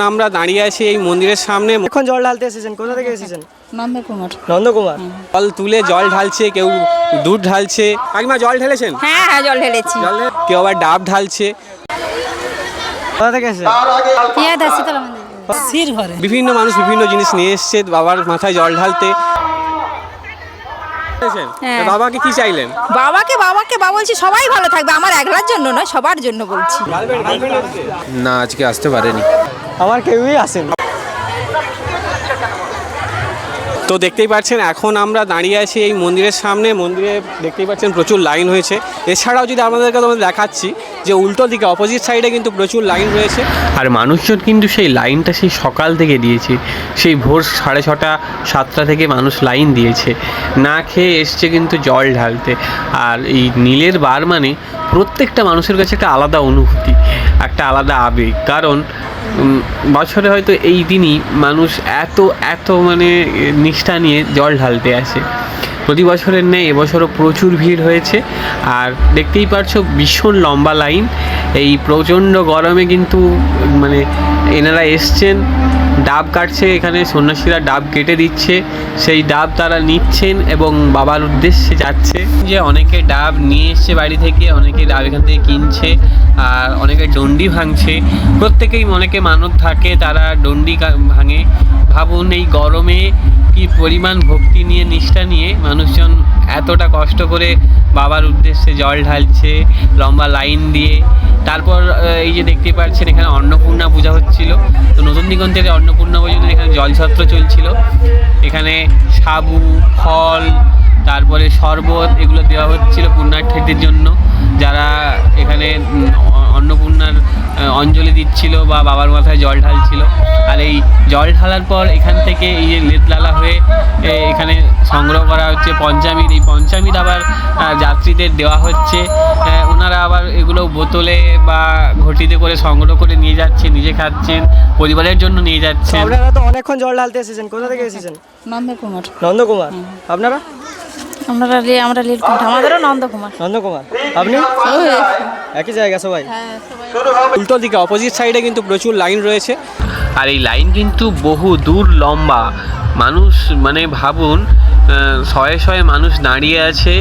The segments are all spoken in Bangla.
আমরা দাঁড়িয়ে আছি এই মন্দিরের সামনে। এখন জল ঢালতে এসেছেন, কোথা থেকে এসেছেন? নন্দকুমার। নন্দকুমার। জল তুলে জল ঢালছে, কেউ দুধ ঢালছে। কাকিমা জল ঢেলেছেন? হ্যাঁ হ্যাঁ জল ঢেলেছি। কেউ আবার ডাব ঢালছে। কোথা থেকে এসেছেন? বিভিন্ন মানুষ বিভিন্ন জিনিস নিয়ে এসছে বাবার মাথায় জল ঢালতে। হ্যাঁ। বাবাকে কি চাইলেন? বাবাকে বলছি সবাই ভালো থাকবে, আমার একলার জন্য নয়, সবার জন্য বলছি। না, আজকে আসতে পারেনি। আমার কেউই আসেনি। তো দেখতেই পাচ্ছেন এখন আমরা দাঁড়িয়ে আছি এই মন্দিরের সামনে। মন্দিরে দেখতেই পাচ্ছেন প্রচুর লাইন হয়েছে। এছাড়াও যদি আপনাদেরকে দেখাচ্ছি যে উল্টো দিকে অপোজিট সাইডে কিন্তু প্রচুর লাইন রয়েছে। আর মানুষজন কিন্তু সেই লাইনটা সেই সকাল থেকে দিয়েছে, সেই ভোর 6:30 7টা থেকে মানুষ লাইন দিয়েছে, না খেয়ে এসছে কিন্তু জল ঢালতে। আর এই নীলের বার মানে প্রত্যেকটা মানুষের কাছে একটা আলাদা অনুভূতি, একটা আলাদা আবেগ। কারণ বছরে হয়তো এই দিনই মানুষ এত মানে নিষ্ঠা নিয়ে জল ঢালতে আসে। প্রতি বছরের নেই এবছরও প্রচুর ভিড় হয়েছে। আর দেখতেই পারছো ভীষণ লম্বা লাইন। এই প্রচণ্ড গরমে কিন্তু মানে এনারা এসছেন, ডাব কাটছে, এখানে সন্ন্যাসীরা ডাব কেটে দিচ্ছে, সেই ডাব তারা নিচ্ছেন এবং বাবার উদ্দেশ্যে যাচ্ছে। যে অনেকে ডাব নিয়ে এসছে বাড়ি থেকে, অনেকে ডাব এখান থেকে কিনছে, আর অনেকে ডন্ডি ভাঙছে। প্রত্যেকেই অনেকে মানত থাকে, তারা ডন্ডি ভাঙে। ভাবুন এই গরমে কি পরিমাণ ভক্তি নিয়ে নিষ্ঠা নিয়ে মানুষজন এতটা কষ্ট করে বাবার উদ্দেশ্যে জল ঢালছে লম্বা লাইন দিয়ে। তারপর এই যে দেখতে পাচ্ছেন এখানে অন্নপূর্ণা পূজা হচ্ছিল। তো নতুন দিগন্তের অন্নপূর্ণা পর্যন্ত এখানে জলছত্র চলছিল। এখানে সাবু, ফল, তারপরে শরবত এগুলো দেওয়া হচ্ছিল পুণ্যার্থীদের জন্য, যারা এখানে অন্নপূর্ণার অঞ্জলি দিচ্ছিল বা বাবার মাথায় জল ঢালছিল। আর এই জল ঢালার পর এখান থেকে এই যে লেদলালা হয়ে এখানে সংগ্রহ করা হচ্ছে পঞ্চামৃত। এই পঞ্চামৃত আবার যাত্রীদের দেওয়া হচ্ছে। ওনারা আবার এগুলো বোতলে বা ঘটিতে করে সংগ্রহ করে নিয়ে যাচ্ছেন, নিজে খাচ্ছেন, পরিবারের জন্য নিয়ে যাচ্ছেন। আপনারা তো অনেকক্ষণ জল ঢালতে এসেছেন, কোথা থেকে এসেছেন? নন্দকুমার। নন্দকুমার। আপনারা? আমরা লীলকণ্ঠ, আমাদেরও নন্দকুমার। নন্দকুমার। আপনি? একই জায়গা সবাই? উল্টো দিকে অপোজিট সাইডে কিন্তু প্রচুর লাইন রয়েছে। আর এই লাইন কিন্তু বহু দূর লম্বা। মানুষ মানে ভাবুন শয়ে মানুষ দাঁড়িয়ে আছে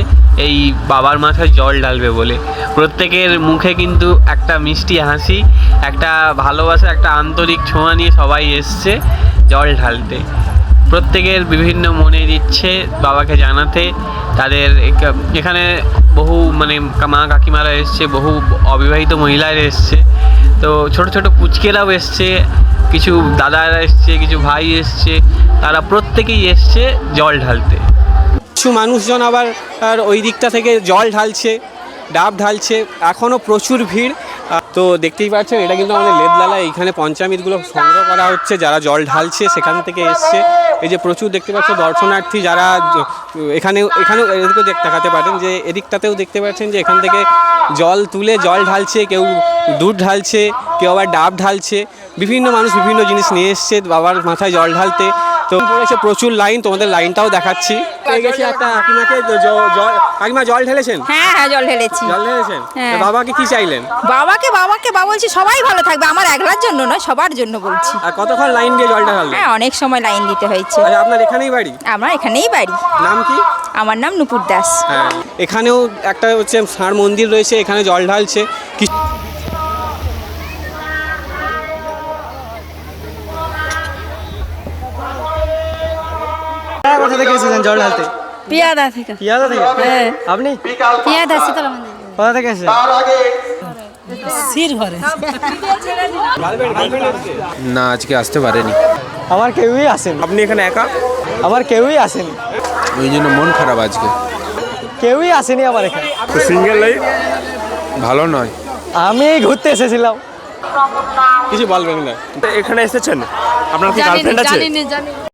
এই বাবার মাথায় জল ঢালবে বলে। প্রত্যেকের মুখে কিন্তু একটা মিষ্টি হাসি, একটা ভালোবাসা, একটা আন্তরিক ছোঁয়া নিয়ে সবাই এসছে জল ঢালতে। প্রত্যেকের বিভিন্ন মনে দিচ্ছে বাবাকে জানাতে। তাদের এখানে বহু মানে মা কাকিমারা এসছে, বহু অবিবাহিত মহিলারা এসছে, তো ছোট ছোট পুচকেরাও এসছে, কিছু দাদারা এসছে, কিছু ভাই এসছে, তারা প্রত্যেকেই এসছে জল ঢালতে। কিছু মানুষজন আবার ওই দিকটা থেকে জল ঢালছে, ডাব ঢালছে। এখনও প্রচুর ভিড়। তো দেখতেই পাচ্ছেন এটা কিন্তু আমাদের লেদলালা। এইখানে পঞ্চামৃতগুলো সংগ্রহ করা হচ্ছে, যারা জল ঢালছে সেখান থেকে এসছে। এই যে প্রচুর দেখতে পাচ্ছ দর্শনার্থী, যারা এখানেও এদিকেও দেখাতে পারেন যে এদিকটাতেও দেখতে পাচ্ছেন যে এখান থেকে জল তুলে জল ঢালছে, কেউ দুধ ঢালছে, কেউ আবার ডাব ঢালছে। বিভিন্ন মানুষ বিভিন্ন জিনিস নিয়ে এসছে বাবার মাথায় জল ঢালতে। তো পড়েছে প্রচুর লাইন, তোমাদের লাইনটাও দেখাচ্ছি। পেয়ে গেছি একটা কাকিমাকে। কাকিমা জল ঢেলেছেন? হ্যাঁ হ্যাঁ জল ঢেলেছি। জল ঢেলেছেন? হ্যাঁ। বাবাকে কি চাইলেন? বাবাকে বলছি সবাই ভালো থাকবে, আমার একলার জন্য নয়, সবার জন্য বলছি। আর কতক্ষণ লাইন দিয়ে জলটা ঢাললেন? হ্যাঁ অনেক সময় লাইন দিতে হয়েছে। আচ্ছা, আপনার এখানেই বাড়ি? আমার এখানেই বাড়ি। নাম কি? আমার নাম নুপুর দাস। হ্যাঁ, এখানেও একটা হচ্ছে ষাঁড় মন্দির রয়েছে, এখানে জল ঢালছে। কোথা থেকে এসেছেন জল ঢালতে? পিয়াদা থেকে। পিয়াদা থেকে? হ্যাঁ। আপনি? পিয়াদা শীতলা মন্দির। কোথা থেকে এসেছেন? না, আজকে আসতে পারেনি। আমার কেউই আসেনি। আপনি এখানে একা? আমার কেউই আসেনি। ওই জন্য মন খারাপ আজকে। কেউই আসেনি আমার এখানে। সিঙ্গেল লাইফ ভালো নয়। আমি ঘুরতে এসেছিলাম। কিছু বলবেন না? এখানে এসেছেন, আপনার কি গার্লফ্রেন্ড আছে?